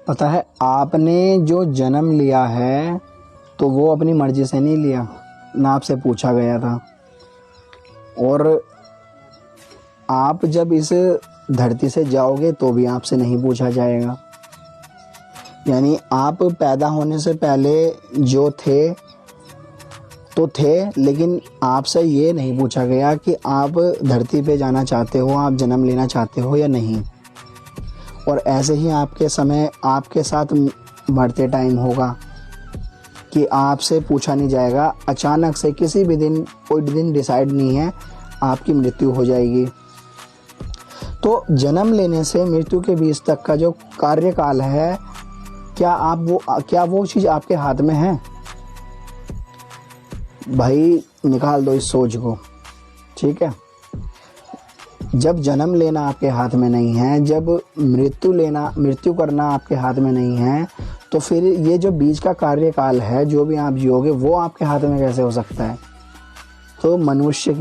पता है, आपने जो जन्म लिया है तो वो अपनी मर्जी से नहीं लिया, ना आपसे पूछा गया था। और आप जब इस धरती से जाओगे तो भी आपसे नहीं पूछा जाएगा। यानी आप पैदा होने से पहले जो थे तो थे, लेकिन आपसे ये नहीं पूछा गया कि आप धरती पे जाना चाहते हो, आप जन्म लेना चाहते हो या नहीं। और ऐसे ही आपके समय आपके साथ मरते टाइम होगा कि आपसे पूछा नहीं जाएगा। अचानक से किसी भी दिन, कोई दिन डिसाइड नहीं है, आपकी मृत्यु हो जाएगी। तो जन्म लेने से मृत्यु के बीच तक का जो कार्यकाल है, क्या वो चीज़ आपके हाथ में है? भाई निकाल दो इस सोच को, ठीक है। जब जन्म लेना आपके हाथ में नहीं है, जब मृत्यु करना आपके हाथ में नहीं है, तो फिर ये जो बीच का कार्यकाल है, जो भी आप जियोगे, वो आपके हाथ में कैसे हो सकता है? तो मनुष्य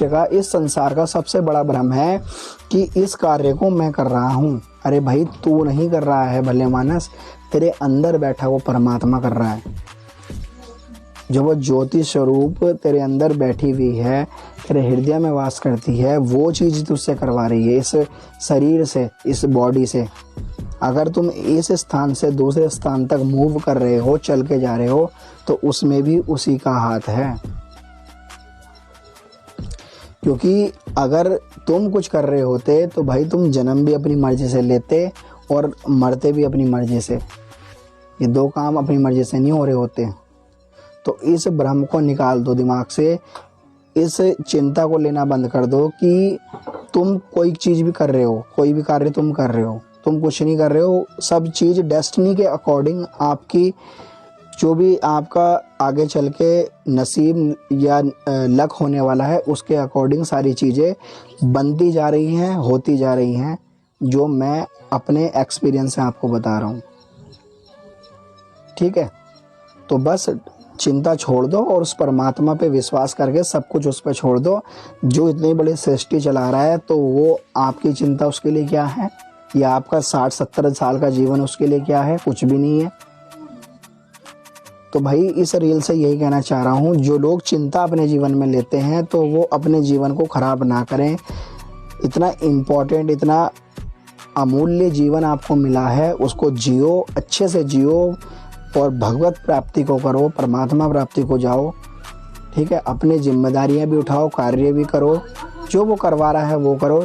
का इस संसार का सबसे बड़ा भ्रम है कि इस कार्य को मैं कर रहा हूँ। अरे भाई, तू नहीं कर रहा है भले मानस, तेरे अंदर बैठा वो परमात्मा कर रहा है। जो वो ज्योति स्वरूप तेरे अंदर बैठी हुई है, तेरे हृदय में वास करती है, वो चीज़ तुझसे करवा रही है, इस शरीर से, इस बॉडी से। अगर तुम इस स्थान से दूसरे स्थान तक मूव कर रहे हो, चल के जा रहे हो, तो उसमें भी उसी का हाथ है। क्योंकि अगर तुम कुछ कर रहे होते तो भाई तुम जन्म भी अपनी मर्जी से लेते और मरते भी अपनी मर्जी से। ये दो काम अपनी मर्जी से नहीं हो रहे होते। तो इस भ्रम को निकाल दो दिमाग से, इस चिंता को लेना बंद कर दो कि तुम कोई चीज़ भी कर रहे हो, कोई भी कार्य तुम कर रहे हो, तुम कुछ नहीं कर रहे हो। सब चीज़ डेस्टिनी के अकॉर्डिंग, आपकी जो भी आपका आगे चल के नसीब या लक होने वाला है, उसके अकॉर्डिंग सारी चीज़ें बनती जा रही हैं, होती जा रही हैं, जो मैं अपने एक्सपीरियंस से आपको बता रहा हूँ, ठीक है। तो बस चिंता छोड़ दो और उस परमात्मा पे विश्वास करके सब कुछ उस पर छोड़ दो। जो इतनी बड़ी सृष्टि चला रहा है, तो वो आपकी चिंता उसके लिए क्या है? या आपका 60-70 साल का जीवन उसके लिए क्या है? कुछ भी नहीं है। तो भाई इस रील से यही कहना चाह रहा हूँ, जो लोग चिंता अपने जीवन में लेते हैं तो वो अपने जीवन को खराब ना करें। इतना इम्पोर्टेंट, इतना अमूल्य जीवन आपको मिला है, उसको जियो, अच्छे से जियो और भगवत प्राप्ति को करो, परमात्मा प्राप्ति को जाओ, ठीक है। अपनी जिम्मेदारियां भी उठाओ, कार्य भी करो, जो वो करवा रहा है वो करो।